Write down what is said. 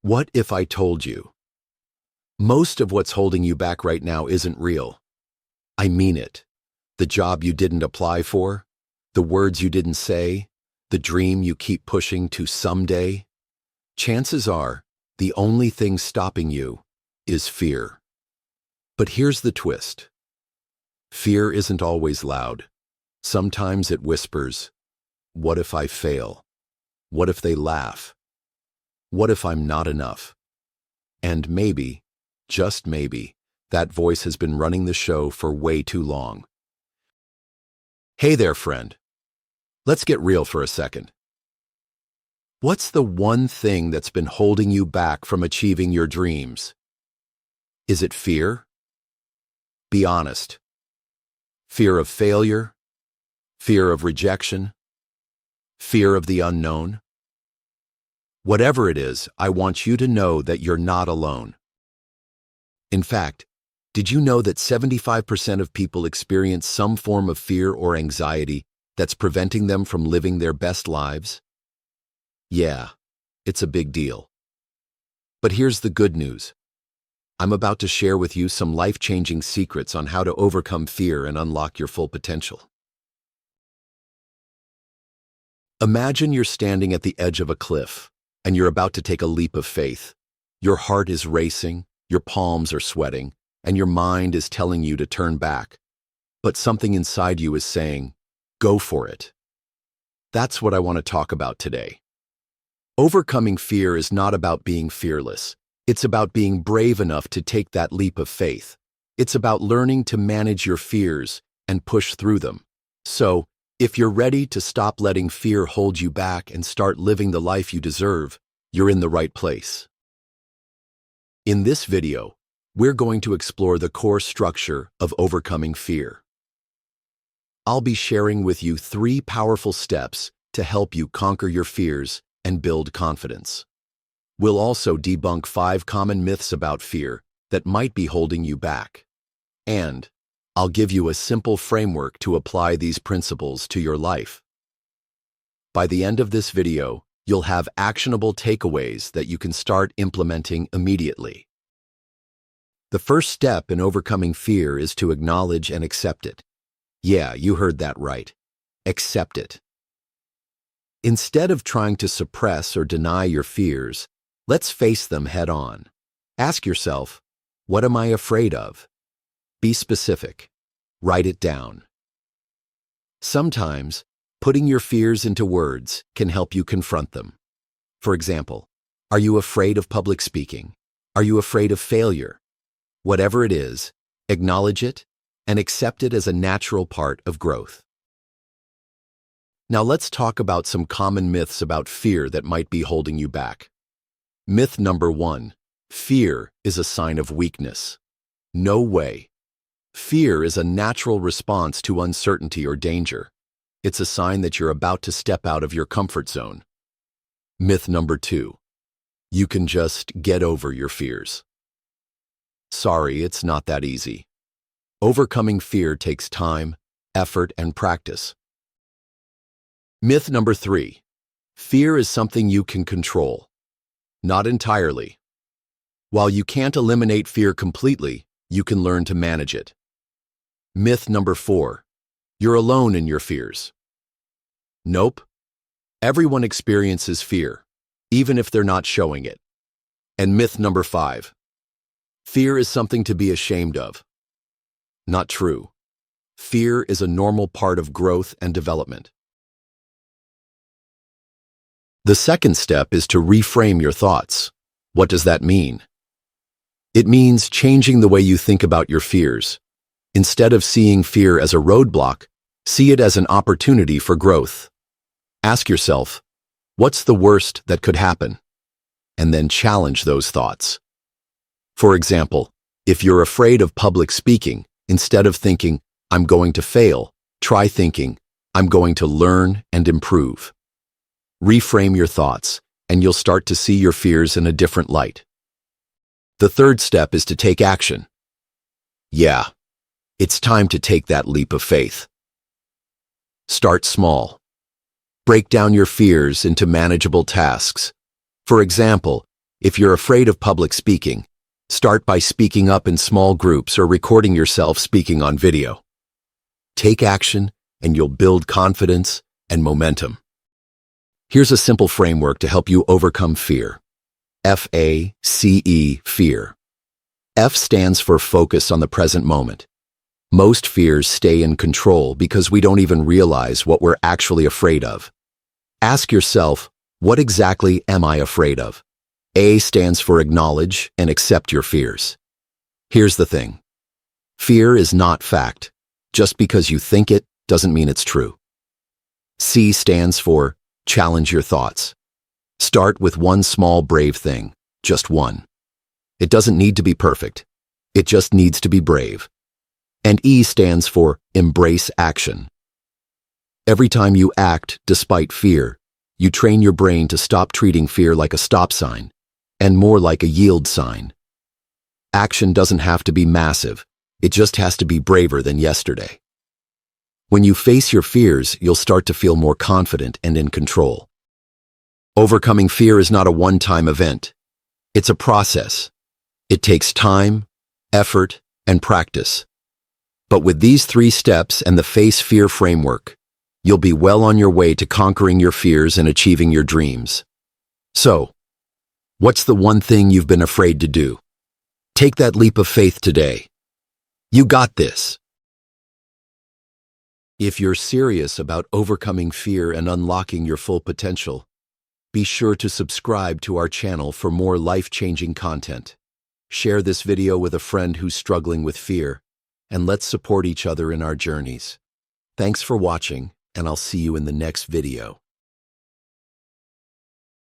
What if I told you? Most of what's holding you back right now isn't real. I mean it. The job you didn't apply for, the words you didn't say, the dream you keep pushing to someday. Chances are, the only thing stopping you is fear. But here's the twist. Fear isn't always loud. Sometimes it whispers, "What if I fail? What if they laugh? What if I'm not enough?" And maybe, just maybe, that voice has been running the show for way too long. Hey there, friend. Let's get real for a second. What's the one thing that's been holding you back from achieving your dreams? Is it fear? Be honest. Fear of failure? Fear of rejection? Fear of the unknown? Whatever it is, I want you to know that you're not alone. In fact, did you know that 75% of people experience some form of fear or anxiety that's preventing them from living their best lives? Yeah, it's a big deal. But here's the good news. I'm about to share with you some life-changing secrets on how to overcome fear and unlock your full potential. Imagine you're standing at the edge of a cliff, and you're about to take a leap of faith. Your heart is racing, your palms are sweating, and your mind is telling you to turn back. But something inside you is saying, go for it. That's what I want to talk about today. Overcoming fear is not about being fearless. It's about being brave enough to take that leap of faith. It's about learning to manage your fears and push through them. So, if you're ready to stop letting fear hold you back and start living the life you deserve, you're in the right place. In this video, we're going to explore the core structure of overcoming fear. I'll be sharing with you 3 powerful steps to help you conquer your fears and build confidence. We'll also debunk 5 common myths about fear that might be holding you back. And I'll give you a simple framework to apply these principles to your life. By the end of this video, you'll have actionable takeaways that you can start implementing immediately. The first step in overcoming fear is to acknowledge and accept it. Yeah, you heard that right. Accept it. Instead of trying to suppress or deny your fears, let's face them head on. Ask yourself, what am I afraid of? Be specific. Write it down. Sometimes, putting your fears into words can help you confront them. For example, are you afraid of public speaking? Are you afraid of failure? Whatever it is, acknowledge it and accept it as a natural part of growth. Now let's talk about some common myths about fear that might be holding you back. Myth number 1, fear is a sign of weakness. No way. Fear is a natural response to uncertainty or danger. It's a sign that you're about to step out of your comfort zone. Myth number 2, you can just get over your fears. Sorry, it's not that easy. Overcoming fear takes time, effort, and practice. Myth number 3, fear is something you can control. Not entirely. While you can't eliminate fear completely, you can learn to manage it. Myth number 4, you're alone in your fears. Nope. Everyone experiences fear, even if they're not showing it. And myth number 5, fear is something to be ashamed of. Not true. Fear is a normal part of growth and development. The second step is to reframe your thoughts. What does that mean? It means changing the way you think about your fears. Instead of seeing fear as a roadblock, see it as an opportunity for growth. Ask yourself, what's the worst that could happen? And then challenge those thoughts. For example, if you're afraid of public speaking, instead of thinking, I'm going to fail, try thinking, I'm going to learn and improve. Reframe your thoughts, and you'll start to see your fears in a different light. The third step is to take action. Yeah, it's time to take that leap of faith. Start small. Break down your fears into manageable tasks. For example, If you're afraid of public speaking, start by speaking up in small groups or recording yourself speaking on video. Take action, and you'll build confidence and momentum. Here's a simple framework to help you overcome fear. FACE, fear. F stands for focus on the present moment. Most fears stay in control because we don't even realize what we're actually afraid of. Ask yourself, what exactly am I afraid of? A stands for acknowledge and accept your fears. Here's the thing. Fear is not fact. Just because you think it doesn't mean it's true. C stands for challenge your thoughts. Start with one small brave thing, just one. It doesn't need to be perfect. It just needs to be brave. And E stands for embrace action. Every time you act despite fear, you train your brain to stop treating fear like a stop sign and more like a yield sign. Action doesn't have to be massive. It just has to be braver than yesterday. When you face your fears, you'll start to feel more confident and in control. Overcoming fear is not a one-time event. It's a process. It takes time, effort, and practice. But with these 3 steps and the Face Fear framework, you'll be well on your way to conquering your fears and achieving your dreams. So, what's the one thing you've been afraid to do? Take that leap of faith today. You got this. If you're serious about overcoming fear and unlocking your full potential, be sure to subscribe to our channel for more life-changing content. Share this video with a friend who's struggling with fear, and let's support each other in our journeys. Thanks for watching, and I'll see you in the next video.